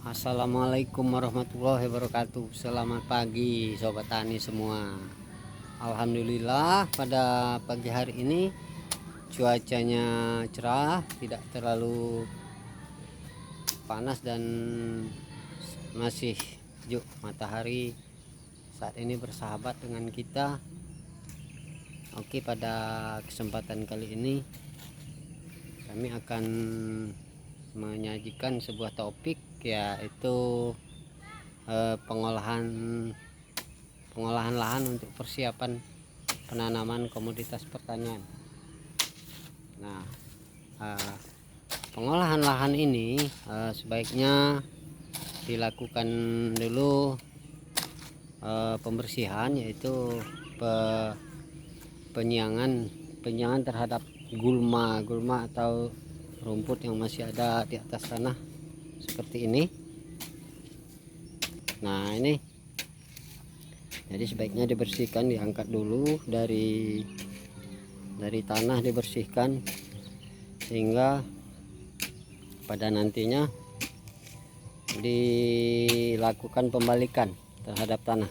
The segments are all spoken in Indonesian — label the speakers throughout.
Speaker 1: Assalamualaikum warahmatullahi wabarakatuh. Selamat pagi sobat tani semua. Alhamdulillah pada pagi hari ini cuacanya cerah, tidak terlalu panas dan masih sejuk. Matahari saat ini bersahabat dengan kita. Oke, pada kesempatan kali ini kami akan menyajikan sebuah topik, yaitu pengolahan lahan untuk persiapan penanaman komoditas pertanian. Nah, pengolahan lahan ini sebaiknya dilakukan dulu pembersihan, yaitu penyiangan terhadap gulma atau rumput yang masih ada di atas tanah seperti ini. Nah, ini jadi sebaiknya dibersihkan, diangkat dulu dari tanah, dibersihkan sehingga pada nantinya dilakukan pembalikan terhadap tanah.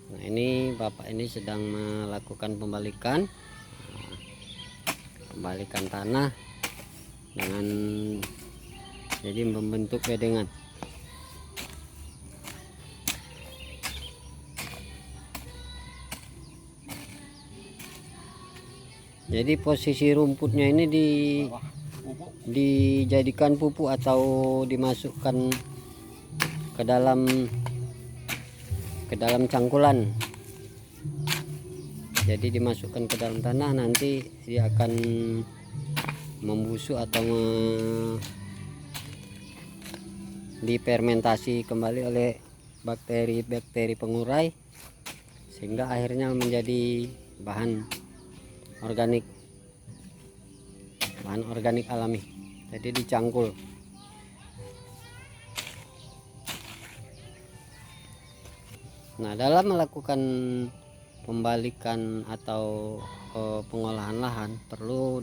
Speaker 1: Nah, ini Bapak ini sedang melakukan pembalikan tanah dengan jadi membentuk bedengan. Jadi posisi rumputnya ini dijadikan pupuk atau dimasukkan ke dalam cangkulan. Jadi dimasukkan ke dalam tanah, nanti dia akan membusuk atau difermentasi kembali oleh bakteri pengurai, sehingga akhirnya menjadi bahan organik alami. Jadi dicangkul. Nah, dalam melakukan pembalikan atau pengolahan lahan perlu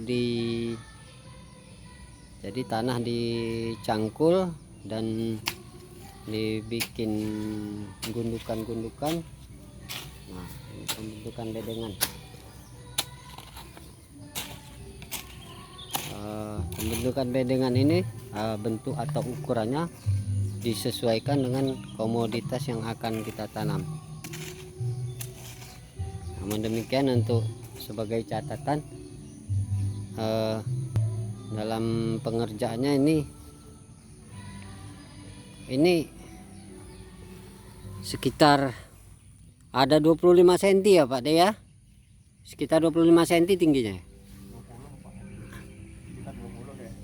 Speaker 1: jadi tanah dicangkul dan dibikin gundukan. Nah, ini pembentukan bedengan. Pembentukan bedengan ini bentuk atau ukurannya disesuaikan dengan komoditas yang akan kita tanam. Namun demikian, untuk sebagai catatan dalam pengerjaannya ini sekitar ada 25 cm ya Pak De ya, sekitar 25 cm tingginya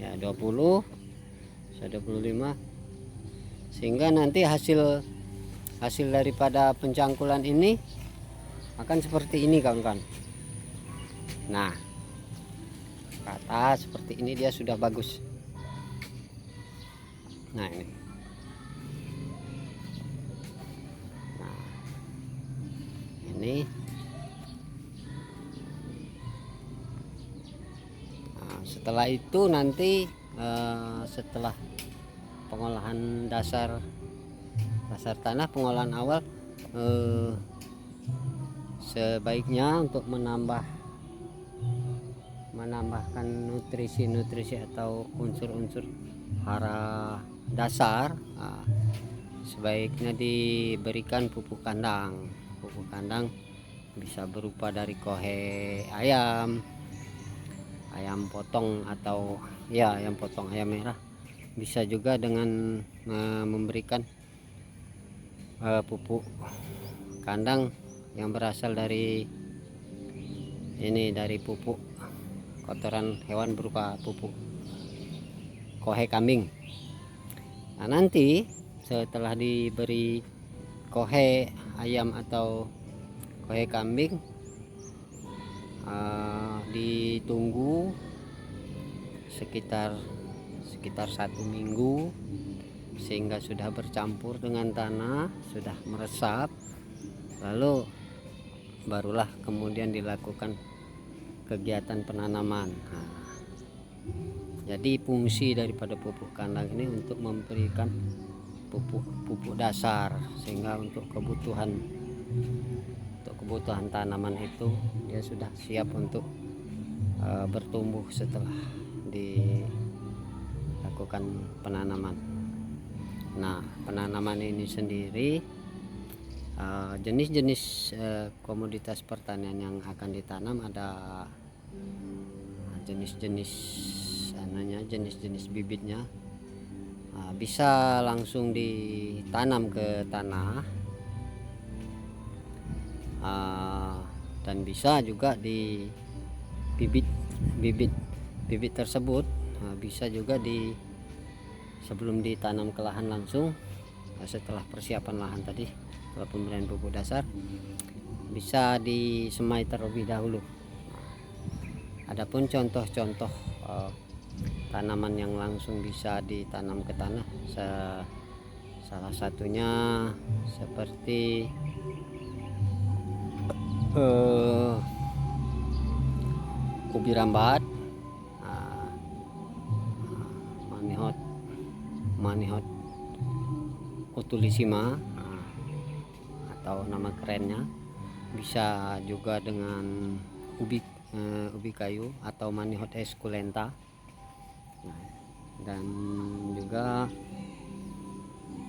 Speaker 1: ya, 20 25, sehingga nanti hasil daripada pencangkulan ini akan seperti ini kawan-kawan. Nah, ke atas seperti ini dia sudah bagus. Nah, ini. Nah, ini. Nah, setelah itu nanti setelah pengolahan dasar tanah, pengolahan awal, sebaiknya untuk menambahkan nutrisi atau unsur-unsur hara dasar, sebaiknya diberikan pupuk kandang. Bisa berupa dari kohe ayam potong, atau ya ayam potong, ayam merah. Bisa juga dengan memberikan pupuk kandang yang berasal dari pupuk kotoran hewan berupa pupuk kohe kambing. Nah, nanti setelah diberi kohe ayam atau kohe kambing, ditunggu sekitar 1 minggu sehingga sudah bercampur dengan tanah, sudah meresap, lalu barulah kemudian dilakukan kegiatan penanaman. Nah, Jadi fungsi daripada pupuk kandang ini untuk memberikan pupuk dasar, sehingga untuk kebutuhan tanaman itu dia sudah siap untuk bertumbuh setelah dilakukan penanaman. Nah, penanaman ini sendiri jenis-jenis komoditas pertanian yang akan ditanam ada jenis-jenis bibitnya. Bisa langsung ditanam ke tanah, dan bisa juga di bibit tersebut bisa juga sebelum ditanam ke lahan langsung, setelah persiapan lahan tadi, setelah pemberian pupuk dasar, bisa disemai terlebih dahulu. Adapun contoh-contoh tanaman yang langsung bisa ditanam ke tanah, salah satunya seperti ubi rambat, manihot utulisima, atau nama kerennya. Bisa juga dengan ubi kayu atau manihot esculenta. Dan juga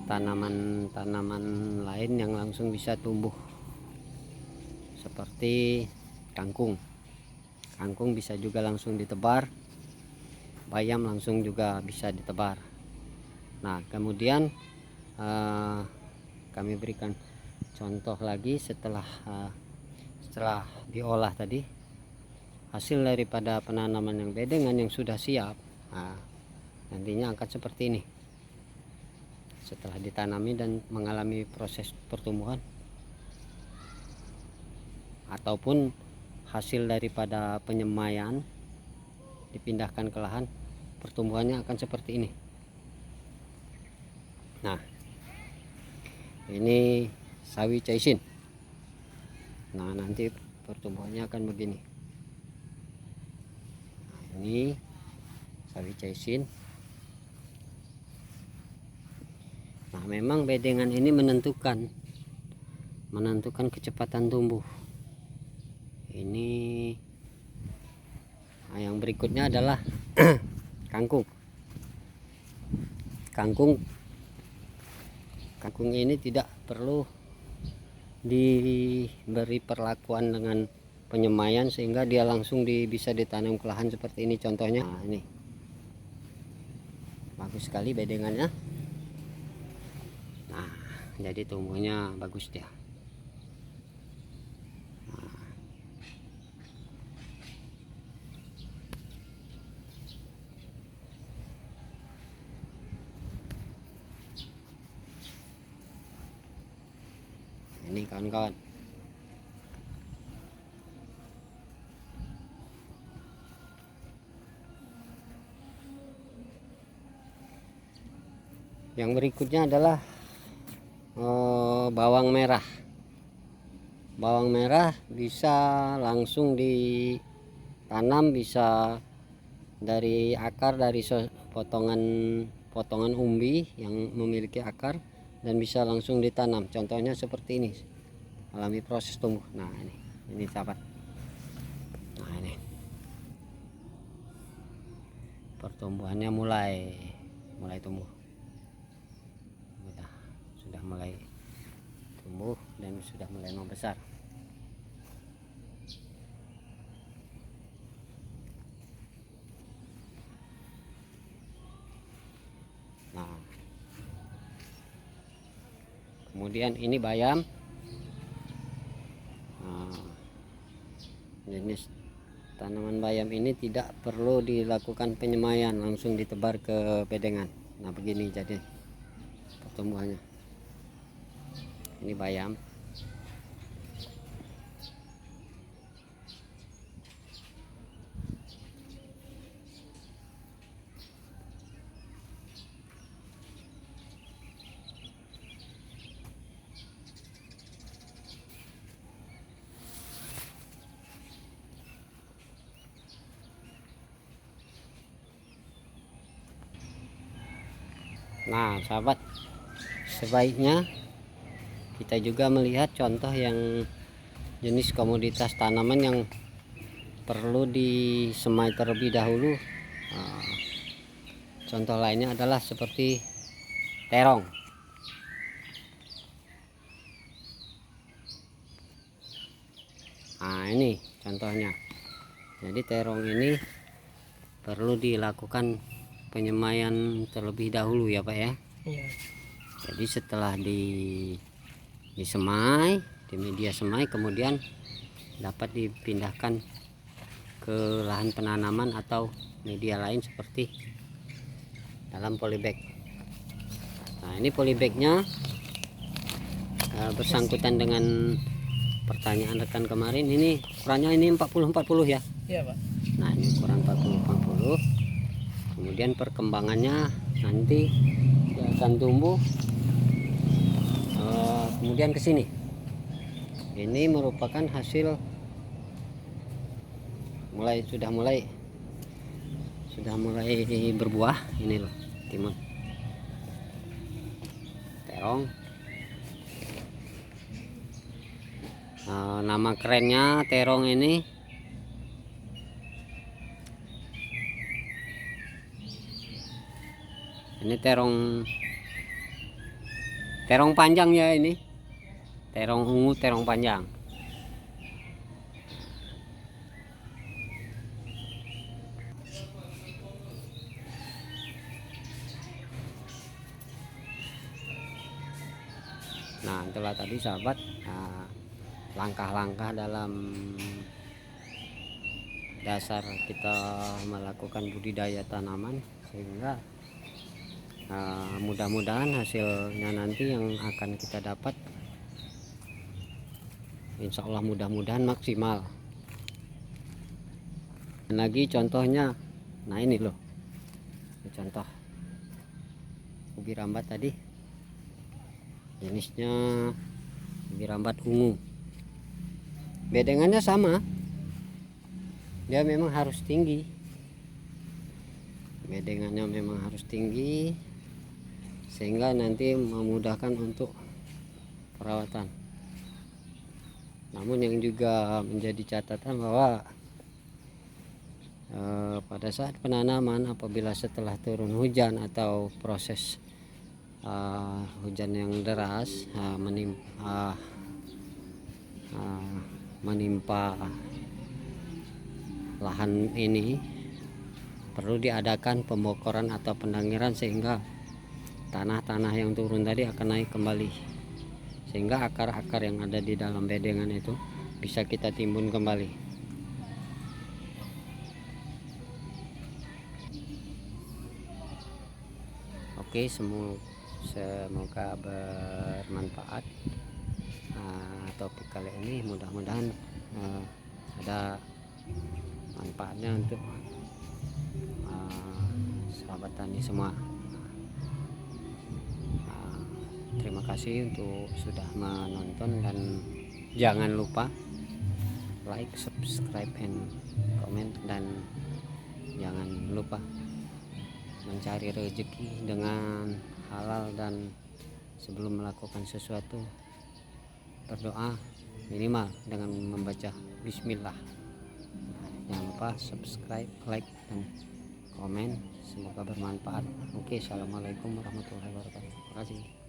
Speaker 1: tanaman lain yang langsung bisa tumbuh seperti kangkung bisa juga langsung ditebar, bayam langsung juga bisa ditebar. Nah, kemudian kami berikan contoh lagi setelah diolah tadi, hasil daripada penanaman yang bedengan yang sudah siap. Nantinya akan seperti ini setelah ditanami dan mengalami proses pertumbuhan, ataupun hasil daripada penyemaian dipindahkan ke lahan, pertumbuhannya akan seperti ini. Nah, ini sawi caisin. Nah, nanti pertumbuhannya akan begini. Nah, ini sawi caisin. Nah, memang bedengan ini menentukan kecepatan tumbuh. Ini yang berikutnya adalah kangkung. Kangkung ini tidak perlu diberi perlakuan dengan penyemaian sehingga dia langsung bisa ditanam ke lahan seperti ini contohnya. Nah, ini bagus sekali bedengannya. Nah, jadi tumbuhnya bagus dia. Ini kawan-kawan, yang berikutnya adalah bawang merah. Bawang merah bisa langsung ditanam, bisa dari akar, dari potongan umbi yang memiliki akar, dan bisa langsung ditanam. Contohnya seperti ini, alami proses tumbuh. Nah, ini sahabat. Nah, ini pertumbuhannya mulai tumbuh. Sudah mulai tumbuh dan sudah mulai membesar. Nah, kemudian ini bayam. Jenis tanaman bayam ini tidak perlu dilakukan penyemaian, langsung ditebar ke bedengan. Nah, begini jadi pertumbuhannya. Ini bayam. Nah sahabat, sebaiknya kita juga melihat contoh yang jenis komoditas tanaman yang perlu disemai terlebih dahulu. Nah, contoh lainnya adalah seperti terong. Nah ini contohnya. Jadi terong ini perlu dilakukan penyemaian terlebih dahulu ya Pak ya.
Speaker 2: Iya.
Speaker 1: Jadi setelah disemai di media semai, kemudian dapat dipindahkan ke lahan penanaman atau media lain seperti dalam polybag. Nah ini polybagnya bersangkutan dengan pertanyaan rekan kemarin, ini ukurannya ini 40-40 ya.
Speaker 2: Iya Pak.
Speaker 1: Nah ini ukuran 40-40. Kemudian perkembangannya nanti dia akan tumbuh kemudian ke sini. Ini merupakan hasil sudah mulai berbuah. Ini loh timun terong. Nama kerennya terong ini terong panjang ya, ini terong ungu, terong panjang. Nah itulah tadi sahabat, langkah-langkah dalam dasar kita melakukan budidaya tanaman, sehingga mudah-mudahan hasilnya nanti yang akan kita dapat insya Allah mudah-mudahan maksimal. Dan lagi contohnya, nah ini loh, ini contoh ubi rambat tadi, jenisnya ubi rambat ungu. Bedengannya sama, dia memang harus tinggi, bedengannya memang harus tinggi sehingga nanti memudahkan untuk perawatan. Namun yang juga menjadi catatan bahwa pada saat penanaman, apabila setelah turun hujan atau proses hujan yang deras menimpa lahan ini, perlu diadakan pembokoran atau pendangiran sehingga tanah-tanah yang turun tadi akan naik kembali, sehingga akar-akar yang ada di dalam bedengan itu bisa kita timbun kembali. Oke, semoga bermanfaat topik kali ini. Mudah-mudahan ada manfaatnya untuk sahabat tani semua. Terima kasih untuk sudah menonton, dan jangan lupa like, subscribe, and comment, dan jangan lupa mencari rezeki dengan halal, dan sebelum melakukan sesuatu berdoa minimal dengan membaca bismillah. Jangan lupa subscribe, like, dan komen. Semoga bermanfaat. Oke, assalamualaikum warahmatullahi wabarakatuh. Terima kasih.